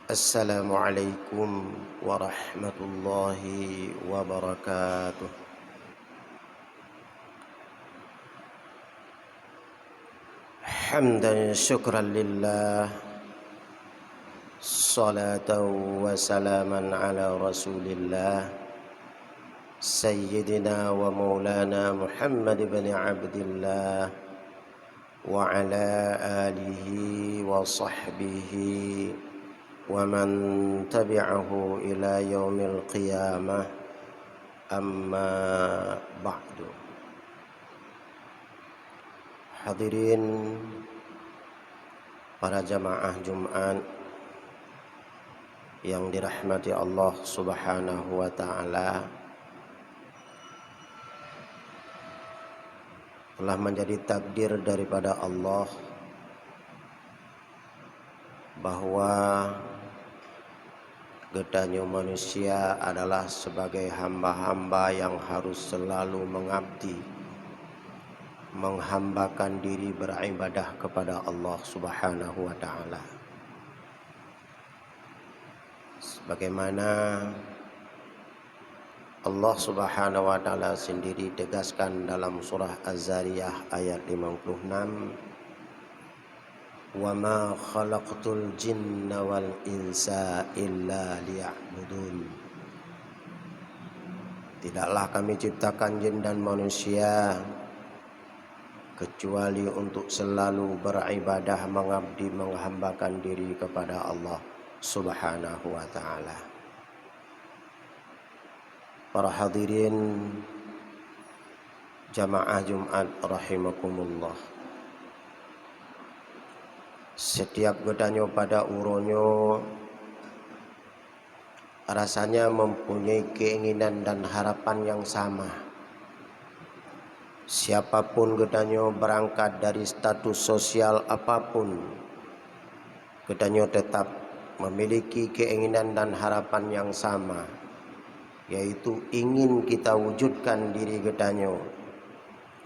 Assalamualaikum warahmatullahi wabarakatuh. Hamdan syukran lillah, salatan wa salaman ala rasulillah, sayyidina wa maulana Muhammad bin Abdillah wa ala alihi wa sahbihi wa man tabi'ahu ila yaumil qiyamah, amma ba'du. Hadirin para jamaah Jumat yang dirahmati Allah Subhanahu wa taala, telah menjadi takdir daripada Allah bahwa gedanya manusia adalah sebagai hamba-hamba yang harus selalu mengabdi, menghambakan diri beribadah kepada Allah Subhanahu wa taala. Sebagaimana Allah Subhanahu wa taala sendiri tegaskan dalam surah Az-Zariyah ayat 56, wa ma khalaqtul jinna wal insa illa liya'budun. Tidaklah kami ciptakan jin dan manusia kecuali untuk selalu beribadah, mengabdi, menghambakan diri kepada Allah Subhanahu wa taala. Para hadirin jamaah Jumat rahimakumullah. Setiap gedanyo pada uronyo rasanya mempunyai keinginan dan harapan yang sama. Siapapun gedanyo berangkat dari status sosial apapun, gedanyo tetap memiliki keinginan dan harapan yang sama, yaitu ingin kita wujudkan diri gedanyo,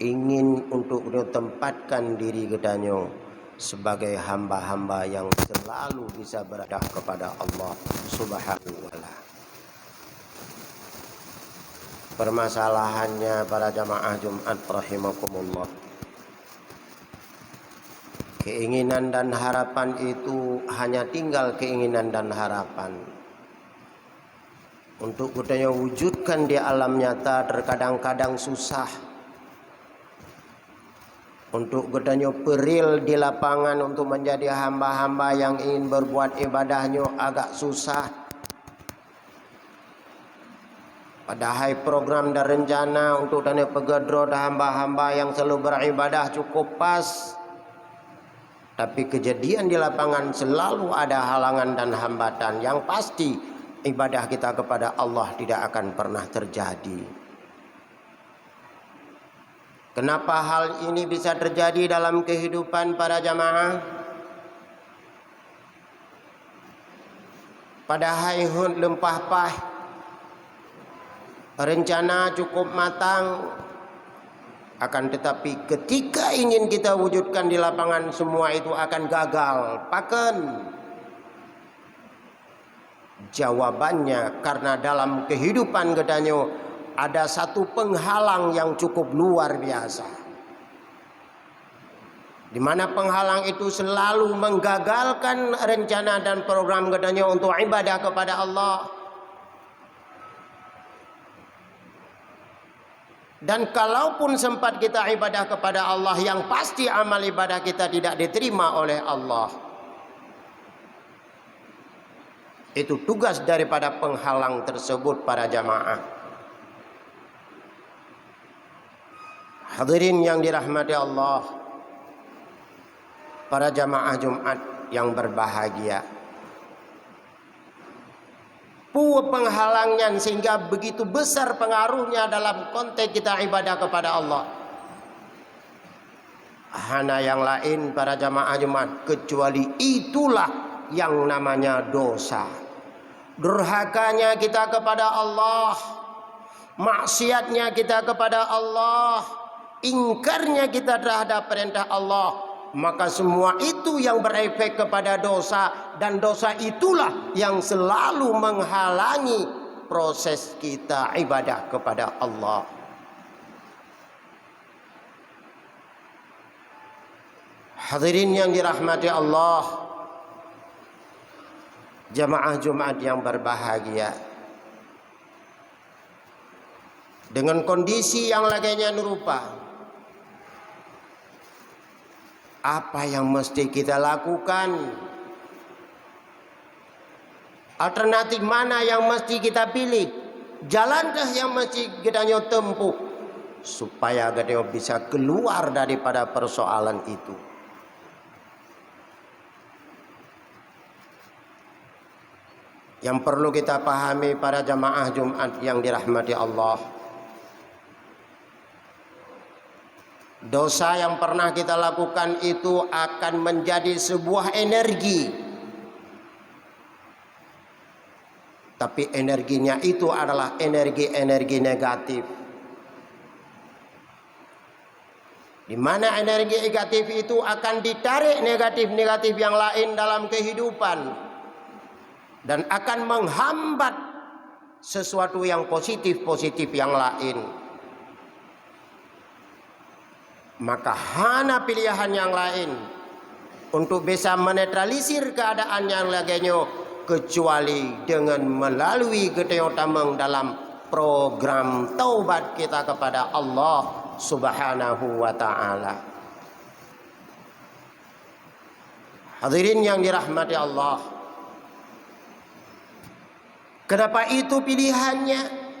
ingin untuk tempatkan diri gedanyo sebagai hamba-hamba yang selalu bisa beribadah kepada Allah Subhanahu wa taala. Permasalahannya para jamaah Jumat rahimakumullah, keinginan dan harapan itu hanya tinggal keinginan dan harapan. Untuk kita wujudkan di alam nyata terkadang-kadang susah. Untuk gedanya peril di lapangan untuk menjadi hamba-hamba yang ingin berbuat ibadahnya agak susah. Padahal program dan rencana untuk dana pegedro dan hamba-hamba yang selalu beribadah cukup pas. Tapi kejadian di lapangan selalu ada halangan dan hambatan yang pasti ibadah kita kepada Allah tidak akan pernah terjadi. Kenapa hal ini bisa terjadi dalam kehidupan para jamaah? Pada haihun lempah pah, rencana cukup matang, akan tetapi ketika ingin kita wujudkan di lapangan semua itu akan gagal. Paken jawabannya karena dalam kehidupan gedanyo ada satu penghalang yang cukup luar biasa, di mana penghalang itu selalu menggagalkan rencana dan program gedanya untuk ibadah kepada Allah. Dan kalaupun sempat kita ibadah kepada Allah, yang pasti amal ibadah kita tidak diterima oleh Allah. Itu tugas daripada penghalang tersebut para jamaah. Hadirin yang dirahmati Allah, para jamaah Jumat yang berbahagia, penghalangnya sehingga begitu besar pengaruhnya dalam konteks kita ibadah kepada Allah. Hana yang lain para jamaah Jumat, kecuali itulah yang namanya dosa. Durhakanya kita kepada Allah, maksiatnya kita kepada Allah, ingkarnya kita terhadap perintah Allah, maka semua itu yang berefek kepada dosa, dan dosa itulah yang selalu menghalangi proses kita ibadah kepada Allah. Hadirin yang dirahmati Allah, jamaah Jumat yang berbahagia, dengan kondisi yang laginya nerupa, apa yang mesti kita lakukan? Alternatif mana yang mesti kita pilih? Jalankah yang mesti kita tempuh supaya kita bisa keluar daripada persoalan itu? Yang perlu kita pahami para jamaah Jumat yang dirahmati Allah, dosa yang pernah kita lakukan itu akan menjadi sebuah energi, tapi energinya itu adalah energi-energi negatif, di mana energi negatif itu akan ditarik negatif-negatif yang lain dalam kehidupan, dan akan menghambat sesuatu yang positif-positif yang lain. Maka hana pilihan yang lain untuk bisa menetralisir keadaan yang lainnya kecuali dengan melalui gedeotameng dalam program taubat kita kepada Allah Subhanahu wa ta'ala. Hadirin yang dirahmati Allah, kenapa itu pilihannya?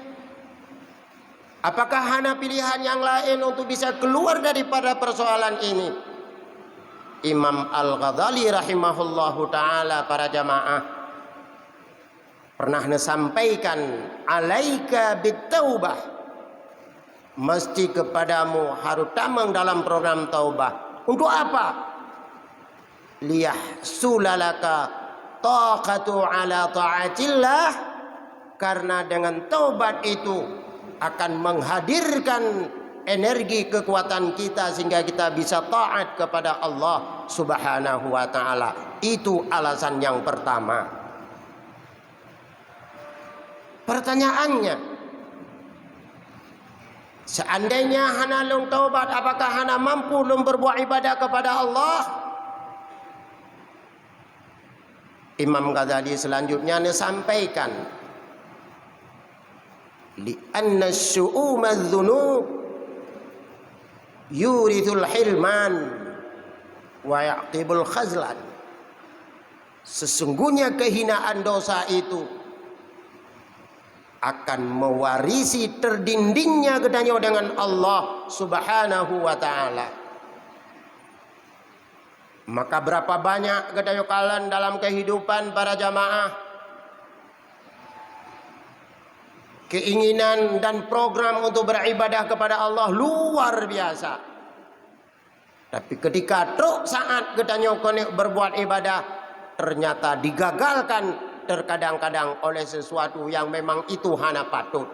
Apakah hanya pilihan yang lain untuk bisa keluar daripada persoalan ini? Imam Al-Ghazali rahimahullahu ta'ala, para jamaah, pernah sampaikan, alaika bitaubah, mesti kepadamu harus tamang dalam program taubah. Untuk apa? Liyahsulalaka taqatu ala ta'atillah, karena dengan taubat itu akan menghadirkan energi kekuatan kita sehingga kita bisa taat kepada Allah Subhanahu wa ta'ala. Itu alasan yang pertama. Pertanyaannya, seandainya hana lung taubat, apakah hana mampu lung berbuat ibadah kepada Allah? Imam Ghazali selanjutnya sampaikan, li'anna syu'uma dzunub yurithul hilman wa yaqibul khazlan. Sesungguhnya kehinaan dosa itu akan mewarisi terdindingnya gedanya dengan Allah Subhanahu wa ta'ala. Maka berapa banyak gedanya kalian dalam kehidupan para jamaah keinginan dan program untuk beribadah kepada Allah luar biasa, tapi ketika truk saat gedanya berbuat ibadah ternyata digagalkan terkadang-kadang oleh sesuatu yang memang itu hana patut.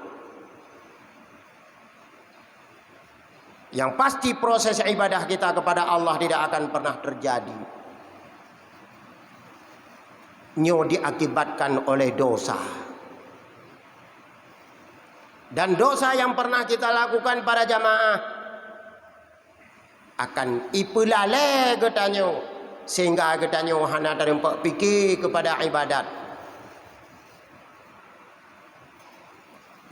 Yang pasti proses ibadah kita kepada Allah tidak akan pernah terjadi. Nyo diakibatkan oleh dosa. Dan dosa yang pernah kita lakukan para jamaah akan ipulale getanyo, sehingga getanyo hana terempak fikir kepada ibadat.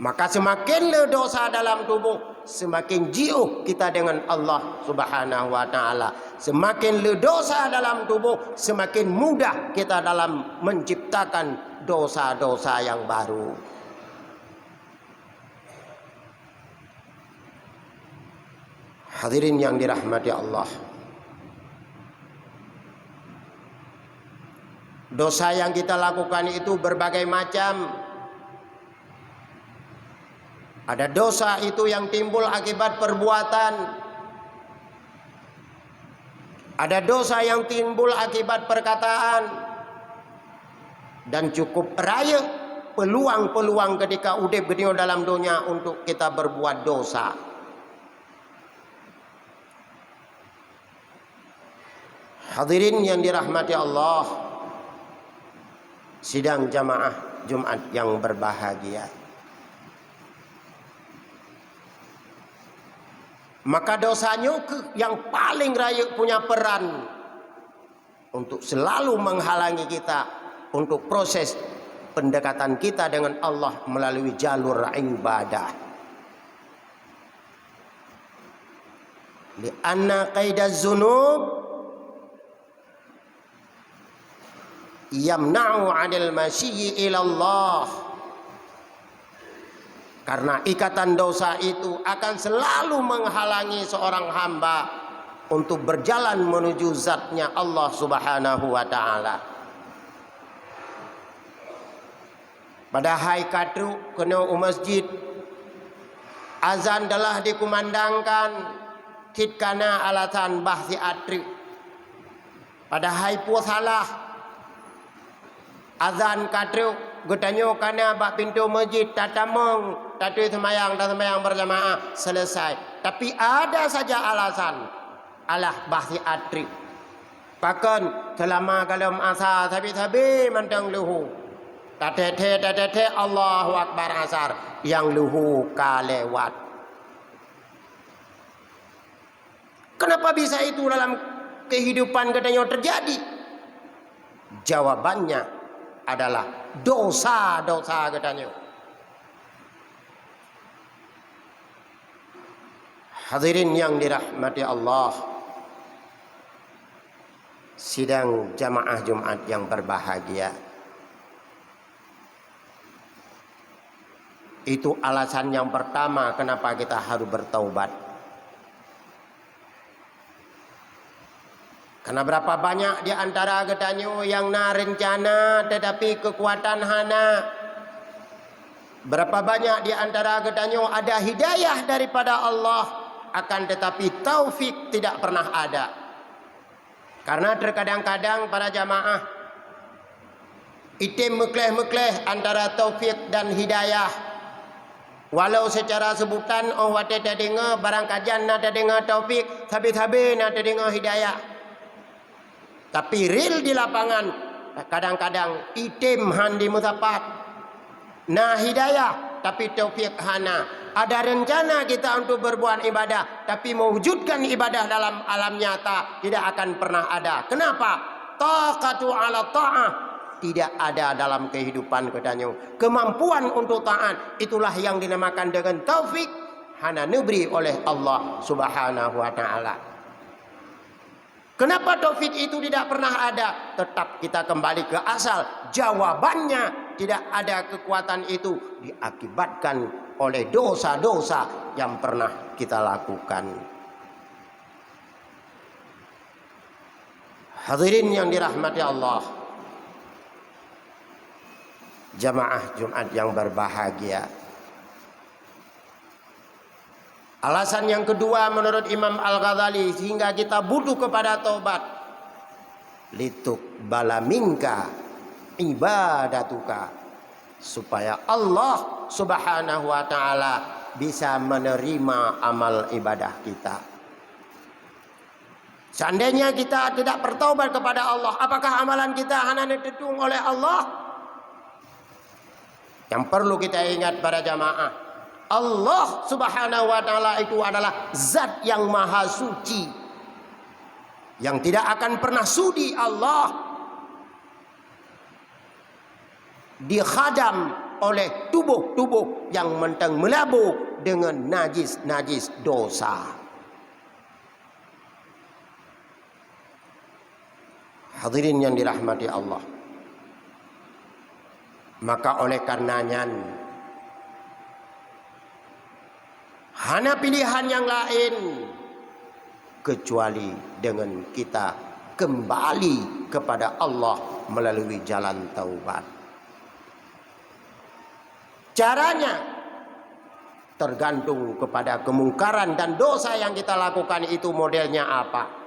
Maka semakin le dosa dalam tubuh, semakin jauh kita dengan Allah Subhanahu wa ta'ala. Semakin le dosa dalam tubuh, semakin mudah kita dalam menciptakan dosa-dosa yang baru. Hadirin yang dirahmati Allah, dosa yang kita lakukan itu berbagai macam. Ada dosa itu yang timbul akibat perbuatan, ada dosa yang timbul akibat perkataan, dan cukup raya peluang-peluang ketika udip gede dalam dunia untuk kita berbuat dosa. Hadirin yang dirahmati Allah, sidang jamaah Jumat yang berbahagia. Maka dosanya yang paling raya punya peran untuk selalu menghalangi kita untuk proses pendekatan kita dengan Allah melalui jalur ibadah. Lianna qaidaz zunub yamna'u 'anil masyi ila Allah. Karena ikatan dosa itu akan selalu menghalangi seorang hamba untuk berjalan menuju zatnya Allah Subhanahu wa ta'ala. Pada hari kadru kena masjid, azan telah dikumandangkan kitkana alatan bahsi atri. Pada hari puasalah azan kadru getanyo kana bak pintu masjid tatamong tatui semayang dan semayang berjamaah selesai. Tapi ada saja alasan alah bahsi atri. Bahkan selama kalam asar sabi-sabi mantang luhu. Tatete Allahu Akbar asar yang luhu kalewat. Kenapa bisa itu dalam kehidupan katanya terjadi? Jawabannya adalah dosa-dosa katanya. Hadirin yang dirahmati Allah, sidang jamaah Jumat yang berbahagia. Itu alasan yang pertama kenapa kita harus bertaubat. Karena berapa banyak di antara getanyo yang na rencana tetapi kekuatan hana. Berapa banyak di antara getanyo ada hidayah daripada Allah akan tetapi taufik tidak pernah ada. Karena terkadang-kadang para jamaah itim mekleh-mekleh antara taufik dan hidayah. Walau secara sebutan oh wate dengar barang kajian na dengar taufik, sabi-sabi na dengar hidayah. Tapi real di lapangan kadang-kadang itim handi mutapat. Nah hidayah tapi taufik hana. Ada rencana kita untuk berbuat ibadah tapi mewujudkan ibadah dalam alam nyata tidak akan pernah ada. Kenapa? Taqatu ala ta'ah tidak ada dalam kehidupan katanya. Kemampuan untuk taat itulah yang dinamakan dengan taufik hana diberi oleh Allah Subhanahu wa taala. Kenapa taufik itu tidak pernah ada? Tetap kita kembali ke asal. Jawabannya tidak ada kekuatan itu diakibatkan oleh dosa-dosa yang pernah kita lakukan. Hadirin yang dirahmati Allah, jamaah Jumat yang berbahagia. Alasan yang kedua menurut Imam Al-Ghazali sehingga kita butuh kepada taubat. Lituk balaminka ibadatuka. Supaya Allah Subhanahu wa ta'ala bisa menerima amal ibadah kita. Seandainya kita tidak bertaubat kepada Allah, apakah amalan kita hanya didukung oleh Allah? Yang perlu kita ingat para jamaah, Allah Subhanahu wa ta'ala itu adalah zat yang maha suci, yang tidak akan pernah sudi Allah dikhadam oleh tubuh-tubuh yang mentang melabur dengan najis-najis dosa. Hadirin yang dirahmati Allah, maka oleh karenanya hana pilihan yang lain kecuali dengan kita kembali kepada Allah melalui jalan taubat. Caranya tergantung kepada kemungkaran dan dosa yang kita lakukan itu modelnya apa.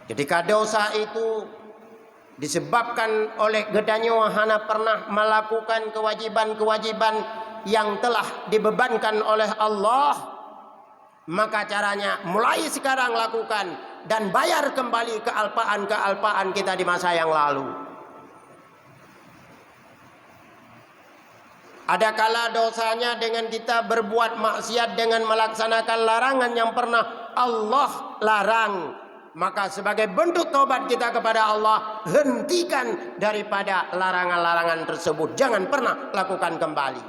Ketika dosa itu disebabkan oleh gedanyo hana pernah melakukan kewajiban-kewajiban yang telah dibebankan oleh Allah, Maka caranya mulai sekarang lakukan dan bayar kembali kealpaan-kealpaan kita di masa yang lalu. Ada kala dosanya dengan kita berbuat maksiat dengan melaksanakan larangan yang pernah Allah larang. Maka sebagai bentuk taubat kita kepada Allah, hentikan daripada larangan-larangan tersebut. Jangan pernah lakukan kembali.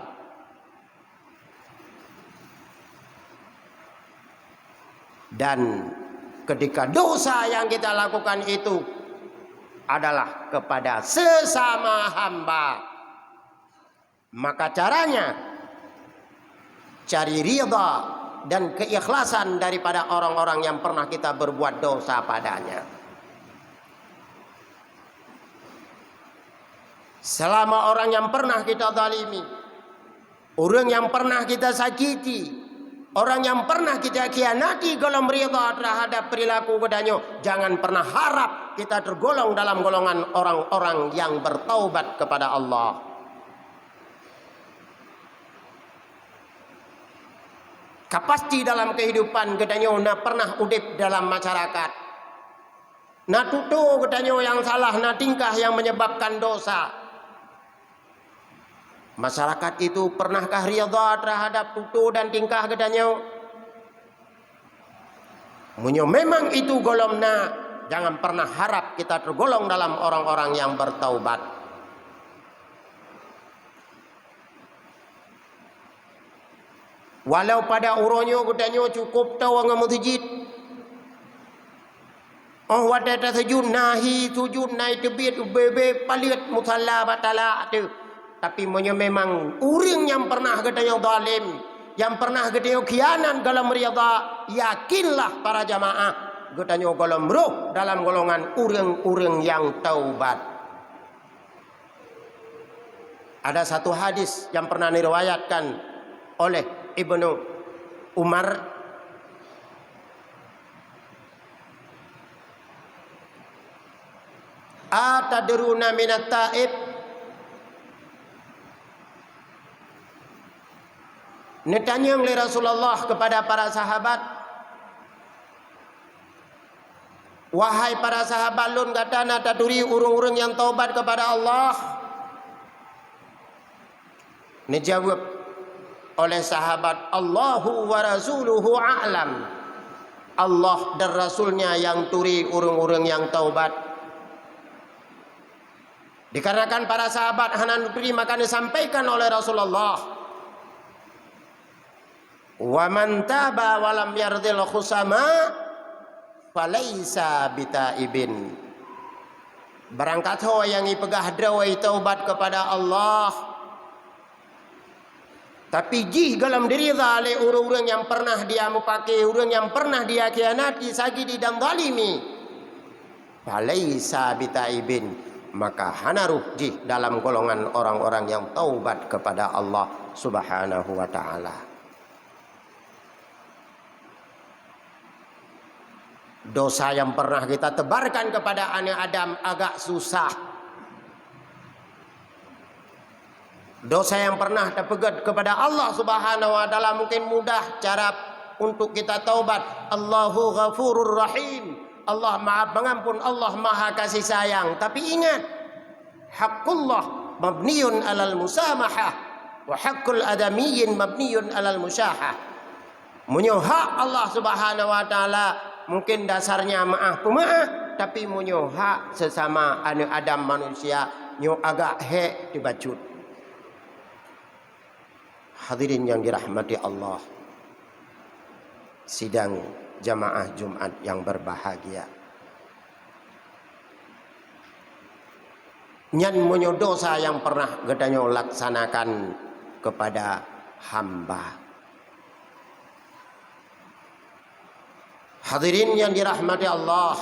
Dan ketika dosa yang kita lakukan itu adalah kepada sesama hamba, maka caranya cari ridha dan keikhlasan daripada orang-orang yang pernah kita berbuat dosa padanya. Selama orang yang pernah kita zalimi, orang yang pernah kita sakiti, orang yang pernah kita khianati dalam ridha terhadap perilaku kedanyo, jangan pernah harap kita tergolong dalam golongan orang-orang yang bertaubat kepada Allah. Pasti dalam kehidupan kedanyo na pernah udip dalam masyarakat. Na tutu kedanyo yang salah, na tingkah yang menyebabkan dosa. Masyarakat itu pernahkah ridha terhadap tutu dan tingkah kedanyo? Munyo memang itu golomna, jangan pernah harap kita tergolong dalam orang-orang yang bertaubat. Walau pada uronyo kedanyo cukup tahu ngamutijit. Oh wadata sujud nahi sujud naik tebit bebe palit musalla batala tu. Tapi memang orang yang pernah kedanyo zalim, yang pernah kedanyo khianat dalam ridha, yakinlah para jamaah kedanyo golong roh dalam golongan orang-orang yang taubat. Ada satu hadis yang pernah diriwayatkan oleh Ibnu Umar, atadruna minat taib, ditanya oleh Rasulullah kepada para sahabat, wahai para sahabat, lun katana taduri urung-urung yang taubat kepada Allah. Dijawab oleh sahabat, Allahu wa rasuluhu a'lam. Allah dan Rasulnya yang turi urung-urung yang taubat. Dikarenakan para sahabat hanan turi, maka disampaikan oleh Rasulullah, wa man taba wa lam yardil khusama falaisa bitaibin. Berangkat ho yang ipegah drawai taubat kepada Allah, tapi jih dalam diri oleh orang-orang yang pernah dia mupake, orang yang pernah dia khianati, sakiti dan zalimi, falaisa bitaibin, maka hanaruh jih dalam golongan orang-orang yang taubat kepada Allah Subhanahu wa taala. Dosa yang pernah kita tebarkan kepada anak Adam agak susah. Dosa yang pernah terpegat kepada Allah Subhanahu wa taala mungkin mudah cara untuk kita taubat. Allahu Ghafurur Rahim. Allah Maha Pengampun, Allah Maha Kasih Sayang. Tapi ingat, haqqullah mabniun alal musamahah wa haqqul adamiyyin mabniun alal musyahah. Munyo hak Allah Subhanahu wa taala mungkin dasarnya maaf pemaaf, tapi munyo hak sesama anak Adam manusia nyo agak dibacut. Hadirin yang dirahmati Allah, sidang jamaah Jumat yang berbahagia, nyan munyo dosa yang pernah gedanyo laksanakan kepada hamba. Hadirin yang dirahmati Allah,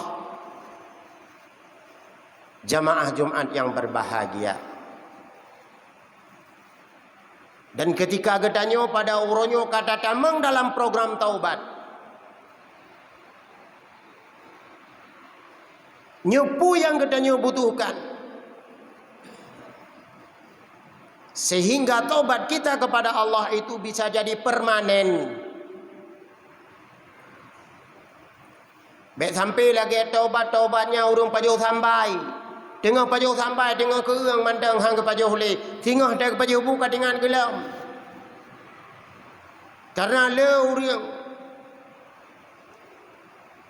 jamaah Jumat yang berbahagia. Dan ketika gedanyo pada uronyo kata tamang dalam program taubat, nyupu yang gedanyo butuhkan, sehingga taubat kita kepada Allah itu bisa jadi permanen. Baik sampai lagi taubat-taubatnya urung pajuh sampai. Tengah pajuh sampai, tengah keurang mandang hang ke pajuh le. Tengah dah ke pajuh buka dengan gelam. Karena le urang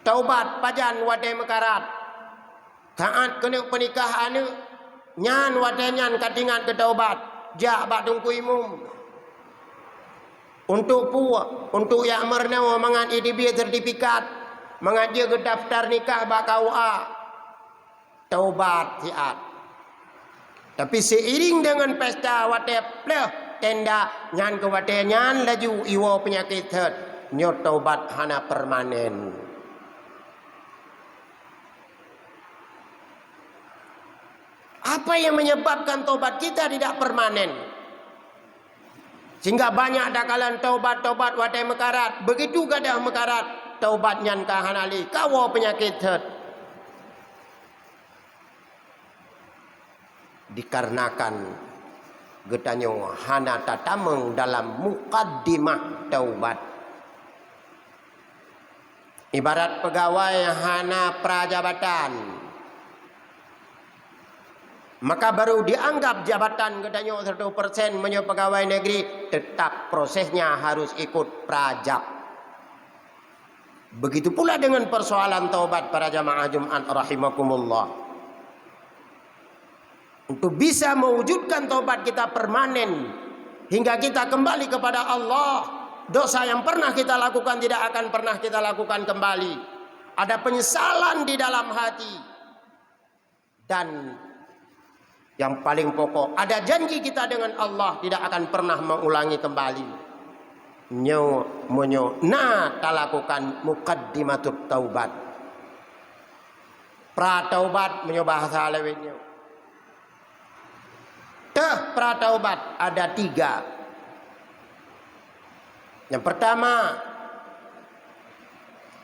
taubat pajan wadai mekarat. Taat kena pernikahan ni nyan wadai nyan katingan ke taubat. Jak bak tungku imum. Untuk puak, untuk yang mernawa mangan IDB sertifikat. Mengajar ke daftar nikah bak KUA. Taubat siat. Tapi seiring dengan pesta wadai pleh tenda nyan ke wadai nyan laju iwa penyakit herd. Nyot taubat hana permanen. Apa yang menyebabkan taubat kita tidak permanen? Sehingga banyak dakalan taubat-taubat wadai mekarat. Begitu gadah mekarat. Taubat nyan kahanali. Kawa penyakit herd. Dikarenakan getanyo hana tatameng dalam mukaddimah taubat. Ibarat pegawai hana prajabatan. Maka baru dianggap jabatan getanyo 100% menyo pegawai negeri. Tetap prosesnya harus ikut prajab. Begitu pula dengan persoalan taubat para jamaah Jumat rahimakumullah. Untuk bisa mewujudkan taubat kita permanen hingga kita kembali kepada Allah, dosa yang pernah kita lakukan tidak akan pernah kita lakukan kembali. Ada penyesalan di dalam hati. Dan yang paling pokok, ada janji kita dengan Allah tidak akan pernah mengulangi kembali. Talakukan mukaddimatut taubat. Pra taubat menyo bahasa lewetnya. Pra taubat ada 3. Yang pertama,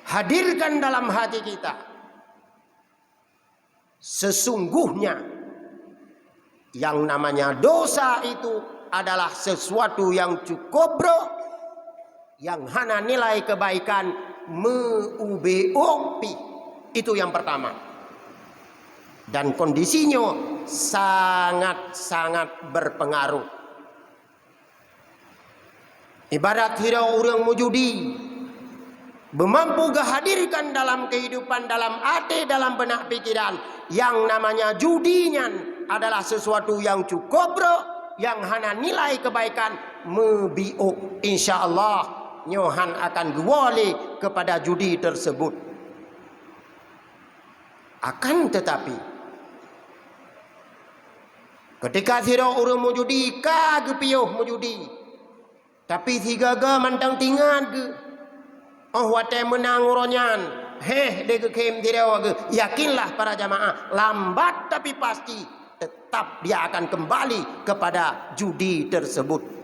hadirkan dalam hati kita sesungguhnya yang namanya dosa itu adalah sesuatu yang cukup bro, yang hana nilai kebaikan meubeopi. Itu yang pertama. Dan kondisinya sangat-sangat berpengaruh. Ibarat hira orang mujudi mampu hadirkan dalam kehidupan, dalam hati, dalam benak pikiran yang namanya judinya adalah sesuatu yang cukup bro, yang hana nilai kebaikan mebiuk. InsyaAllah nyohan akan guwali kepada judi tersebut. Akan tetapi ketika sira urang mujudi kage piuh mujudi, tapi sigaga mantang tingan ke wate menang uronyan de ke kem dirau ge, yakinlah para jamaah lambat tapi pasti tetap dia akan kembali kepada judi tersebut.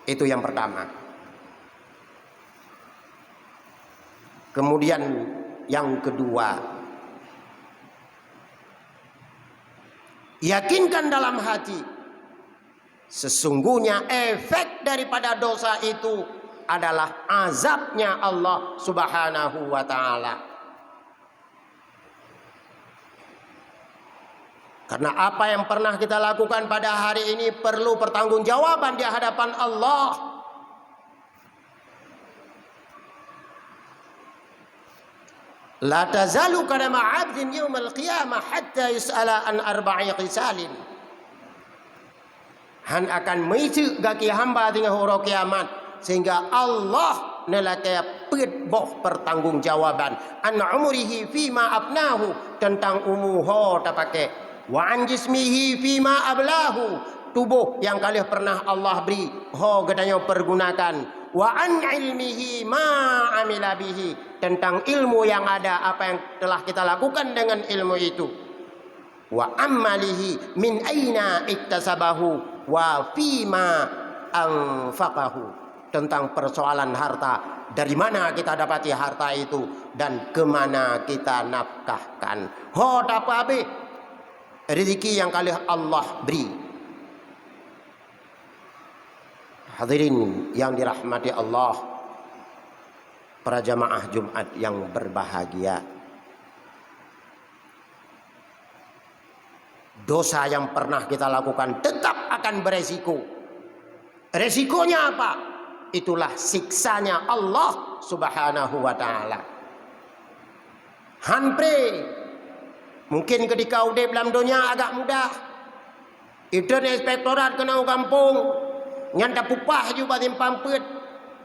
Itu yang pertama. Kemudian yang kedua, yakinkan dalam hati sesungguhnya efek daripada dosa itu adalah azabnya Allah Subhanahu wa ta'ala. Karena apa yang pernah kita lakukan pada hari ini perlu pertanggungjawaban di hadapan Allah. La tazalu qadama 'abdin yaumal qiyamah hatta yus'ala an arba'i khisalin. Han akan meicu gaki hamba tinggal horo kiamat sehingga Allah nelakaya boh pertanggungjawaban an umrihi fima abnahu, tentang umuho tapake, wa an jismihi fima ablahu, tubuh yang kali pernah Allah beri ho gedanya pergunakan, wa an ilmihi ma amila bihi, tentang ilmu yang ada apa yang telah kita lakukan dengan ilmu itu, wa amalihi min aina iktasabahu wa fima anfaqahu, tentang persoalan harta, dari mana kita dapati harta itu dan kemana kita nafkahkan. Ho dapabe rezeki yang kali Allah beri. Hadirin yang dirahmati Allah, para jamaah Jumat yang berbahagia, dosa yang pernah kita lakukan tetap akan beresiko. Resikonya apa? Itulah siksanya Allah Subhanahu wa ta'ala. Hanpre mungkin ketika udah dalam dunia agak mudah, itu inspektorat kena kampung nyanda pupah juga batin pampet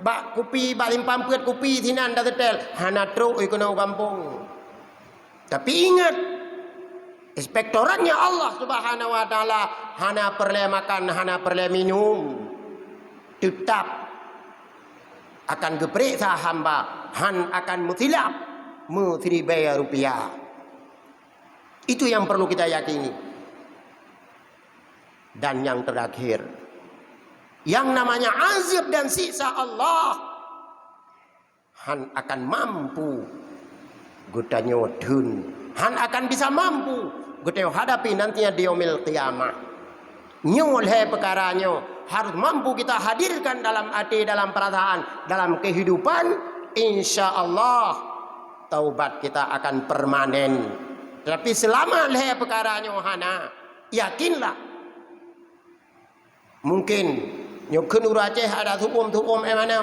bak kupi batin pampet kupi sinan dah tetel hana truk kena kampung. Tapi ingat, inspektoratnya Allah Subhanahu wa ta'ala hana perle makan, hana perle minum, tetap akan geperiksa hamba, han akan mutilap bayar rupiah. Itu yang perlu kita yakini. Dan yang terakhir, yang namanya azab dan siksa Allah, han akan mampu gutanyo dun, han akan bisa mampu gutanyo hadapi nantinya di yaumil qiyamah. Nyoleh perkaranya harus mampu kita hadirkan dalam hati, dalam perasaan, dalam kehidupan. Insya Allah taubat kita akan permanen. Tapi selama leh perkaranya hana, yakinlah mungkin nyokun Aceh ada tukum mana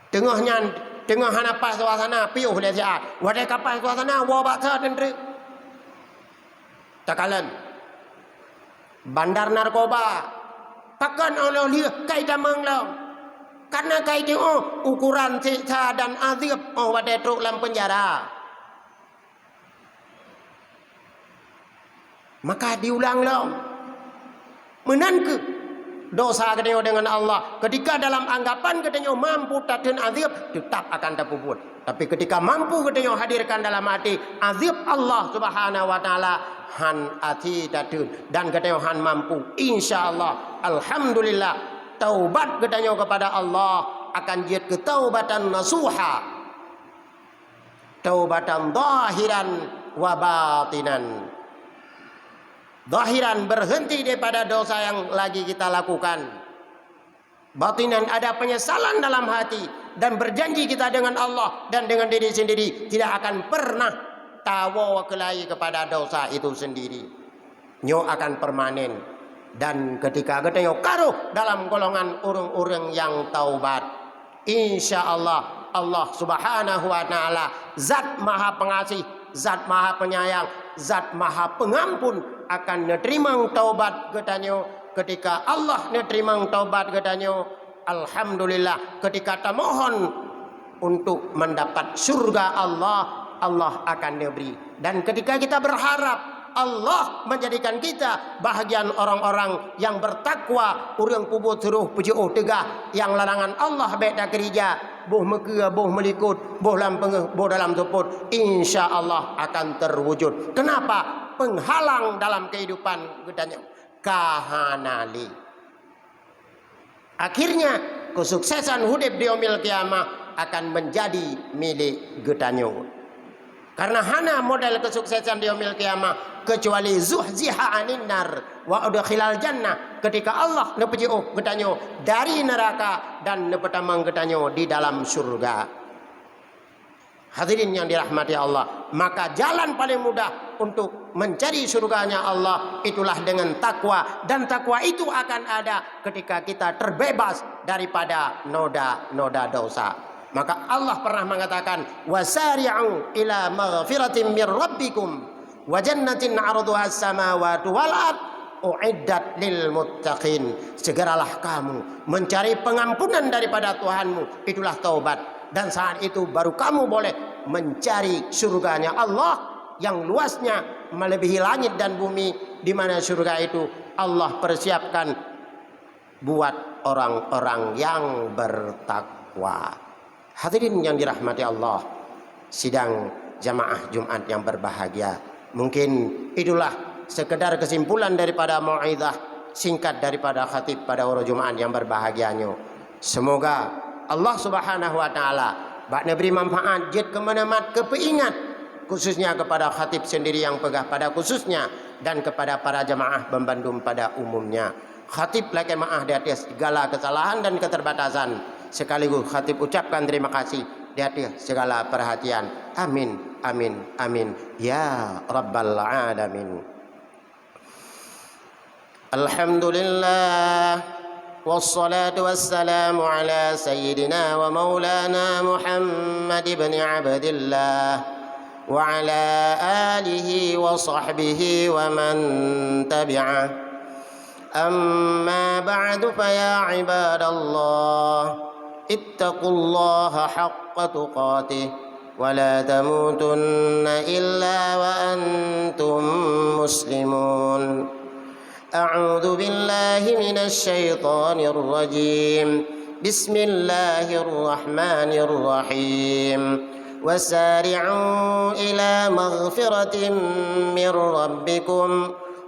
tengahnya tengah hana pas suasana piuh dia siat wadai kapas suasana wabak terdendri takalan bandar narkoba pakan Allah lihat kai damang lau karena kai dia ukuran siksa dan azab wadai truk dalam penjara, maka diulang lau menangkap dosa katanya dengan Allah. Ketika dalam anggapan katanya mampu taden azab, tetap akan terpuput. Tapi ketika mampu katanya hadirkan dalam hati azab Allah Subhanahu wa ta'ala, han hati taden dan katanya han mampu, insya Allah alhamdulillah taubat katanya kepada Allah akan jadi ketaubatan nasuha, taubatan zahiran wa batinan. Zahiran berhenti daripada dosa yang lagi kita lakukan. Batinan ada penyesalan dalam hati dan berjanji kita dengan Allah dan dengan diri sendiri tidak akan pernah tawa kelai kepada dosa itu sendiri. Nyo akan permanen dan ketika kita nyo karuh dalam golongan orang-orang yang taubat, insya Allah Allah Subhanahu wa ta'ala zat maha pengasih, zat maha penyayang, zat maha pengampun akan nerima taubat katanya. Ketika Allah nerima taubat katanya, alhamdulillah ketika kita mohon untuk mendapat surga Allah, Allah akan diberi. Dan ketika kita berharap Allah menjadikan kita bahagian orang-orang yang bertakwa, orang pubut suruh pujuh tegah, yang larangan Allah beda kerja, boh mekea, boh melikut, boh dalam pengeh, boh dalam tuput, insya Allah akan terwujud. Kenapa? Penghalang dalam kehidupan gedanya kahanali. Akhirnya kesuksesan hidup di yaumil qiyamah akan menjadi milik gedanyo. Karena hana model kesuksesan di yaumil qiyamah kecuali zuhziha anin nar wa udkhilal jannah, ketika Allah nepejo gedanyo dari neraka dan nepetamang gedanyo di dalam surga. Hadirin yang dirahmati Allah, maka jalan paling mudah untuk mencari surganya Allah itulah dengan takwa, dan takwa itu akan ada ketika kita terbebas daripada noda-noda dosa. Maka Allah pernah mengatakan wasari'u ila maghfiratin mir rabbikum wa jannatin 'arduha as-samawati wal ard uiddat lil muttaqin. Segeralah kamu mencari pengampunan daripada Tuhanmu, itulah taubat. Dan saat itu baru kamu boleh mencari surganya Allah yang luasnya melebihi langit dan bumi, di mana surga itu Allah persiapkan buat orang-orang yang bertakwa. Hadirin yang dirahmati Allah, sidang jamaah Jumat yang berbahagia, mungkin itulah sekedar kesimpulan daripada mau'izah singkat daripada khatib pada hari Jumat yang berbahagianya. Semoga Allah Subhanahu wa ta'ala bak beri manfaat jid kemana-mana kepeingat, khususnya kepada khatib sendiri yang pegah pada khususnya, dan kepada para jamaah pembandung pada umumnya. Khatib lakukan maaf di atas segala kesalahan dan keterbatasan. Sekaligus khatib ucapkan terima kasih Lihat ya segala perhatian. Amin, amin, amin. Ya Rabbal Alamin. Alhamdulillah. Wassalatu wassalamu ala sayyidina wa maulana Muhammad ibn Abdillah wa ala alihi wa sahbihi wa man tabi'ah. Amma ba'du fa ya ibadallah ittaqullaha haqqa tuqatih wa la tamutunna illa wa antum muslimun. أعوذ بالله من الشيطان الرجيم بسم الله الرحمن الرحيم وسارعوا إلى مغفرة من ربكم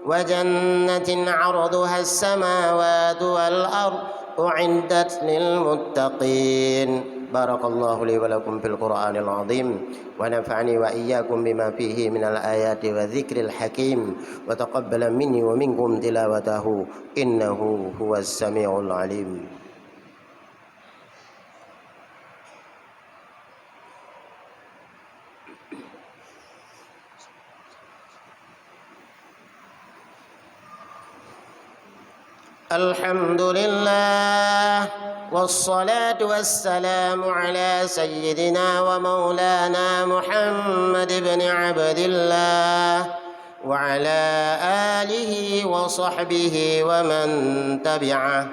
وجنة عرضها السماوات والأرض أعدت للمتقين. بارك الله لي ولكم في القرآن العظيم ونفعني وإياكم بما فيه من الآيات والذكر الحكيم وتقبل مني ومنكم تلاوته إنه هو السميع العليم. الحمد لله والصلاة والسلام على سيدنا ومولانا محمد بن عبد الله وعلى آله وصحبه ومن تبعه.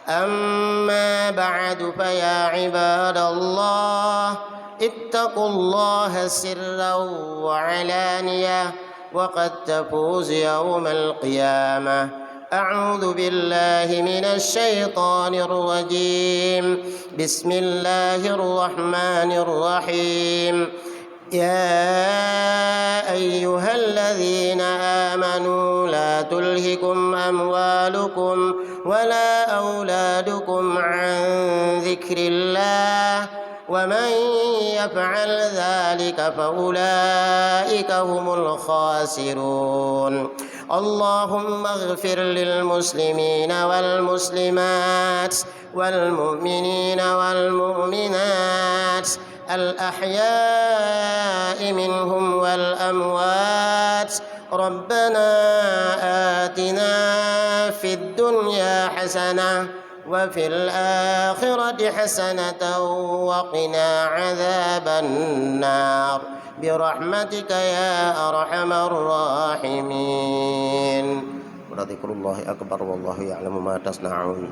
أما بعد فيا عباد الله اتقوا الله سرا وعلانية وقد تفوز يوم القيامة. أعوذ بالله من الشيطان الرجيم بسم الله الرحمن الرحيم يا أيها الذين آمنوا لا تلهكم أموالكم ولا أولادكم عن ذكر الله ومن يفعل ذلك فأولئك هم الخاسرون. اللهم اغفر للمسلمين والمسلمات والمؤمنين والمؤمنات الأحياء منهم والأموات. ربنا آتنا في الدنيا حسنة وفي الآخرة حسنة وقنا عذاب النار برحمتك يا أرحم الراحمين. ولذكر الله أكبر والله يعلم ما تصنعون.